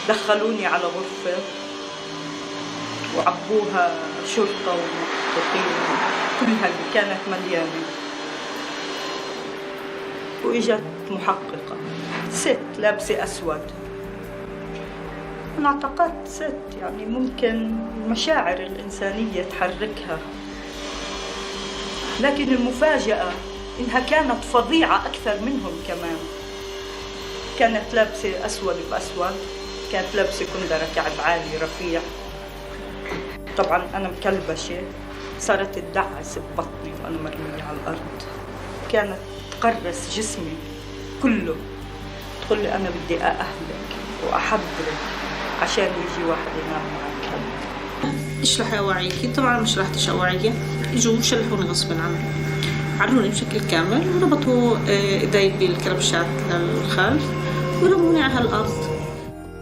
دخلوني على غرفة وعبوها شرطة ومحققين كلها اللي كانت مليانة، وإجت محققة ست لابسة أسود. أنا اعتقدت ست يعني ممكن المشاعر الإنسانية تحركها، لكن المفاجأة إنها كانت فظيعة أكثر منهم كمان. كانت لابسة أسود بأسود، كانت لابسة كندرة كعب عالي رفيع. طبعا أنا مكلبشة، صارت تدعس ببطني وأنا مرمية على الأرض. كانت تقرص جسمي كله، تقول لي أنا بدي أهلك وأحضرك عشان يجي واحد ينام معك. إيش رح أوعيكي؟ طبعا مش رح تشوعيكي. يجوا شلحوني غصبا عني، عروني بشكل كامل وربطوا إيدي بالكربشات للخلف ورموني على الأرض.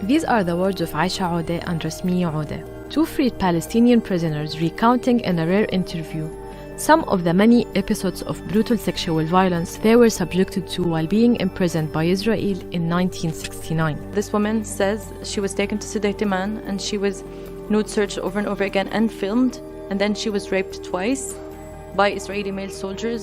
These are the words of Aisha Ode and Rasmiya Ode, two freed Palestinian prisoners recounting in a rare interview some of the many episodes of brutal sexual violence they were subjected to while being imprisoned by Israel in 1969. This woman says she was taken to sedate a man and she was nude searched over and over again and filmed, and then she was raped twice by Israeli male soldiers,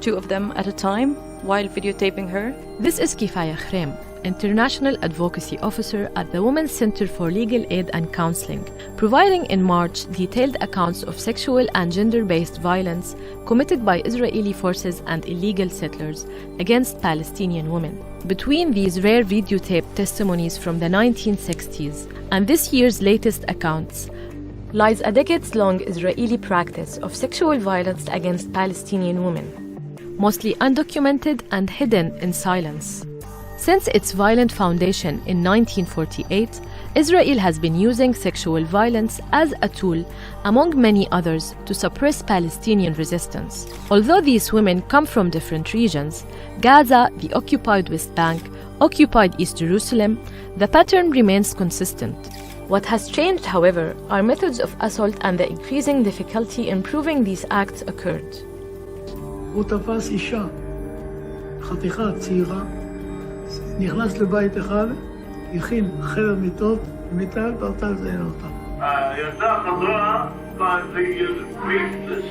2 of them at a time, while videotaping her. This is Kifaya Khrem, International Advocacy Officer at the Women's Center for Legal Aid and Counseling, providing in March detailed accounts of sexual and gender-based violence committed by Israeli forces and illegal settlers against Palestinian women. Between these rare videotaped testimonies from the 1960s and this year's latest accounts lies a decades-long Israeli practice of sexual violence against Palestinian women, mostly undocumented and hidden in silence. Since its violent foundation in 1948, Israel has been using sexual violence as a tool, among many others, to suppress Palestinian resistance. Although these women come from different regions, Gaza, the occupied West Bank, occupied East Jerusalem, the pattern remains consistent. What has changed, however, are methods of assault and the increasing difficulty in proving these acts occurred. הוא תפס אישה, חתיכה צעירה, נכנס לבית אחד, הכין חדר מיטות, מיטה ורצה לזיין אותה. הילדה חזרה,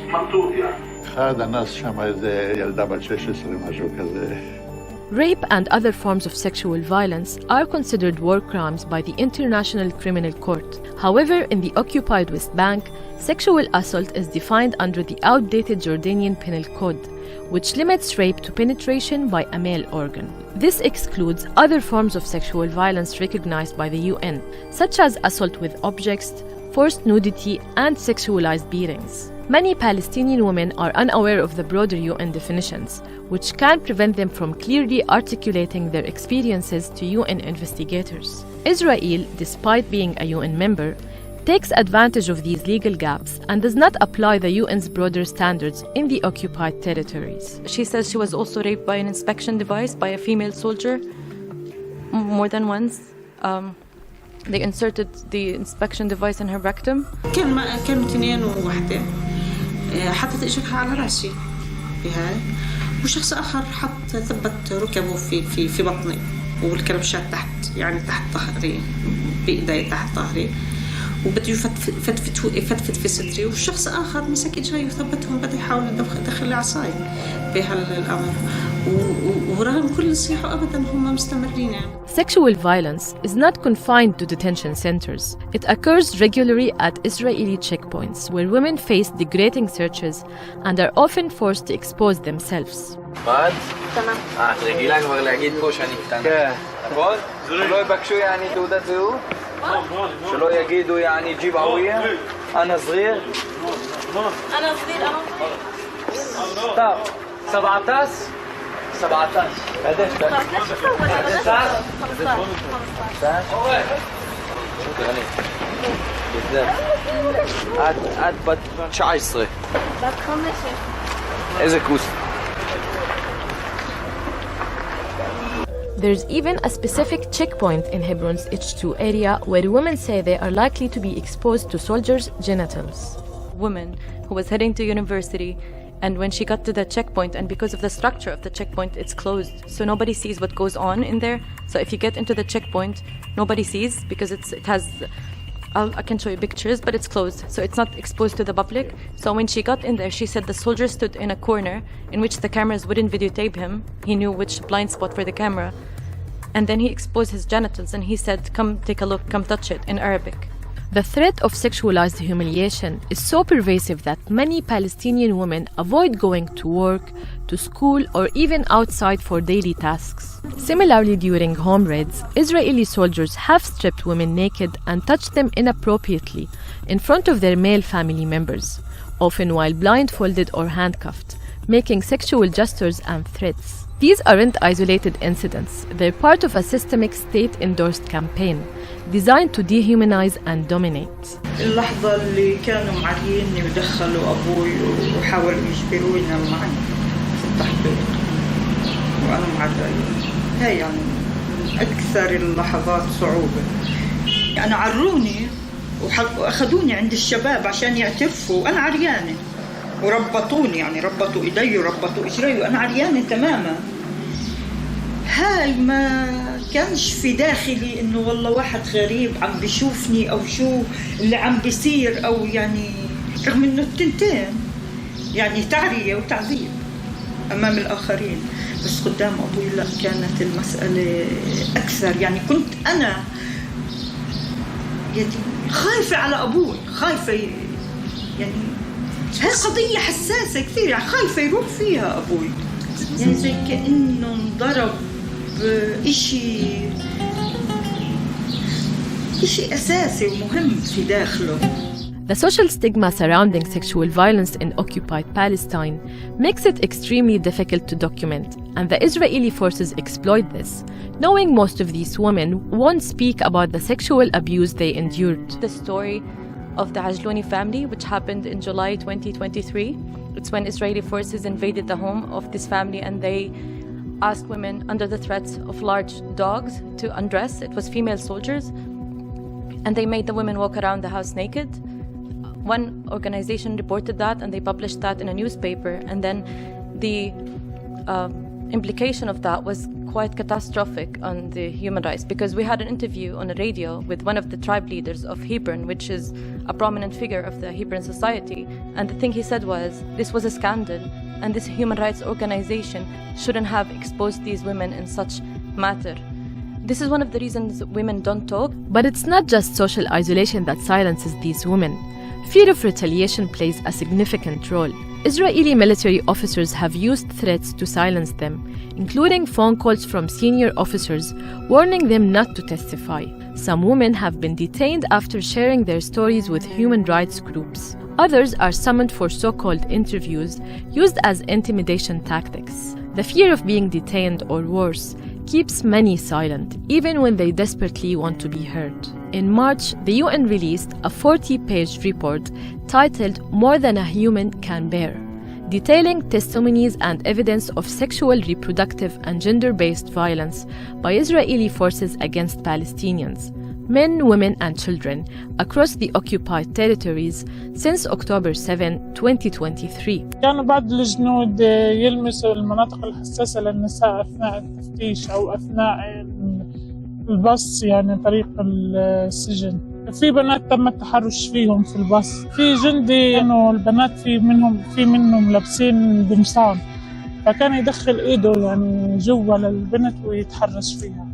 מצאו אותה. אחד אנס שם איזה ילדה בת 16, משהו כזה. Rape and other forms of sexual violence are considered war crimes by the International Criminal Court. However, in the occupied West Bank, sexual assault is defined under the outdated Jordanian Penal Code, which limits rape to penetration by a male organ. This excludes other forms of sexual violence recognized by the UN, such as assault with objects, forced nudity, and sexualized beatings. Many Palestinian women are unaware of the broader UN definitions, which can prevent them from clearly articulating their experiences to UN investigators. Israel, despite being a UN member, takes advantage of these legal gaps and does not apply the UN's broader standards in the occupied territories. She says she was also raped by an inspection device by a female soldier more than once. They inserted the inspection device in her rectum. كانوا اثنين ووحدة حطت إجرها على رأسي بهاي، وشخص آخر ثبت ركبه في بطني والكربشات تحت، يعني تحت ظهري، بإيدي تحت ظهري، وبده يفتفت في صدري، والشخص آخر مسك إجري وثبتهم، بده يحاول يدخل عصاي بهالأمر، ورغم كل الصياح أبداً هم مستمرين. Sexual violence is not confined to detention centers. It occurs regularly at Israeli checkpoints where women face degrading searches and are often forced to expose themselves. تمام. רגילה כבר להגיד פה שאני קטנה. כן. נכון? שלא יבקשו יעני תעודת זהות? שלא יגידו יעני ג'יב עוויה? أنا صغير. أنا صغير. طب 17 قديش ده؟ 15 عاد بد 19 بعد 5 إذا كوس. There's even a specific checkpoint in Hebron's H2 area where women say they are likely to be exposed to soldiers' genitals. Woman who was heading to university And when she got to the checkpoint, and because of the structure of the checkpoint, it's closed. So nobody sees what goes on in there. So if you get into the checkpoint, nobody sees because it has, I can show you pictures, but it's closed. So it's not exposed to the public. So when she got in there, she said the soldier stood in a corner in which the cameras wouldn't videotape him. He knew which blind spot for the camera. And then he exposed his genitals and he said, come take a look, come touch it, in Arabic. The threat of sexualized humiliation is so pervasive that many Palestinian women avoid going to work, to school, or even outside for daily tasks. Similarly, during home raids, Israeli soldiers have stripped women naked and touched them inappropriately in front of their male family members, often while blindfolded or handcuffed, making sexual gestures and threats. These aren't isolated incidents, they're part of a systemic state-endorsed campaign designed to dehumanize and dominate. اللحظة اللي كانوا معريني ودخلوا أبوي وحاولوا يجبروني أنام معي في التحقيق وأنا معريني، هاي يعني من أكثر اللحظات صعوبة. يعني عروني وأخذوني عند الشباب عشان يعترفوا وأنا عريانة، وربطوني، يعني ربطوا إيدي وربطوا إجري وأنا عريانة تماما. هاي ما كانش في داخلي إنه والله واحد غريب عم بيشوفني أو شو اللي عم بيصير، أو يعني رغم إنه التنتين يعني تعرية وتعذيب أمام الآخرين، بس قدام أبوي لا، كانت المسألة أكثر. يعني كنت أنا يعني خايفة على أبوي، خايفة، يعني هاي قضية حساسة كثير، يعني خايفة يروح فيها أبوي، يعني زي كأنه انضرب إشي أساسي ومهم في داخله. The social stigma surrounding sexual violence in occupied Palestine makes it extremely difficult to document, and the Israeli forces exploit this, knowing most of these women won't speak about the sexual abuse they endured. The story of the Ajluni family, which happened in July 2023. It's when Israeli forces invaded the home of this family and they asked women under the threats of large dogs to undress. It was female soldiers. And they made the women walk around the house naked. One organization reported that and they published that in a newspaper. And then the implication of that was quite catastrophic on the human rights, because we had an interview on the radio with one of the tribe leaders of Hebron, which is a prominent figure of the Hebron society. And the thing he said was, this was a scandal, and this human rights organization shouldn't have exposed these women in such matter. This is one of the reasons women don't talk. But it's not just social isolation that silences these women. Fear of retaliation plays a significant role. Israeli military officers have used threats to silence them, including phone calls from senior officers warning them not to testify. Some women have been detained after sharing their stories with human rights groups. Others are summoned for so-called interviews used as intimidation tactics. The fear of being detained, or worse, keeps many silent, even when they desperately want to be heard. In March, the UN released a 40-page report titled More Than a Human Can Bear, detailing testimonies and evidence of sexual, reproductive, and gender-based violence by Israeli forces against Palestinians, men, women, and children across the occupied territories since October 7, 2023. كانوا بعض الجنود يلمسوا المناطق الحساسة للنساء أثناء التفتيش أو أثناء البص، يعني طريق السجن. في بنات تم التحرش فيهم في البص. في جندي إنه البنات في منهم لابسين قمصان، فكان يدخل إيده يعني جوا للبنت ويتحرش فيها.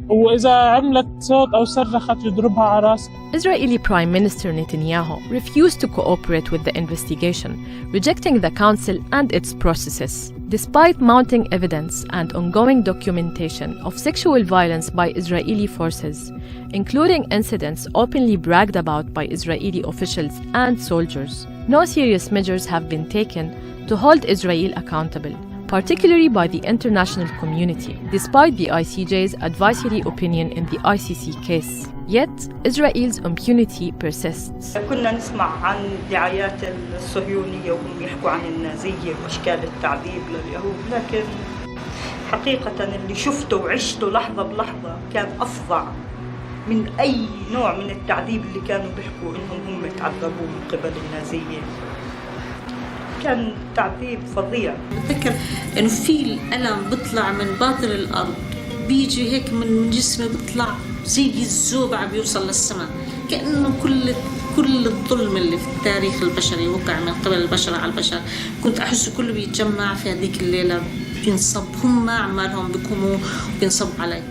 وإذا عملت صوت أو صرخت يضربها على راسها. Israeli Prime Minister Netanyahu refused to cooperate with the investigation, rejecting the council and its processes. Despite mounting evidence and ongoing documentation of sexual violence by Israeli forces, including incidents openly bragged about by Israeli officials and soldiers, no serious measures have been taken to hold Israel accountable, particularly by the international community, despite the ICJ's advisory opinion in the ICC case. Yet, Israel's impunity persists. كنا نسمع عن دعايات الصهيونية وهم يحكوا عن النازية وأشكال التعذيب لليهود، لكن حقيقة اللي شفته وعشته لحظة بلحظة كان أفظع من أي نوع من التعذيب اللي كانوا بيحكوا إنهم هم تعذبوا من قبل النازية. كان تعذيب فظيع. بتذكر إنه في الألم بيطلع من باطن الأرض بيجي هيك من جسمي بيطلع زي الزوبعة بيوصل للسماء، كأنه كل الظلم اللي في التاريخ البشري وقع من قبل البشر على البشر كنت أحسه كله بيتجمع في هذيك الليلة، بينصب هم أعمالهم بكموا وبينصب علي.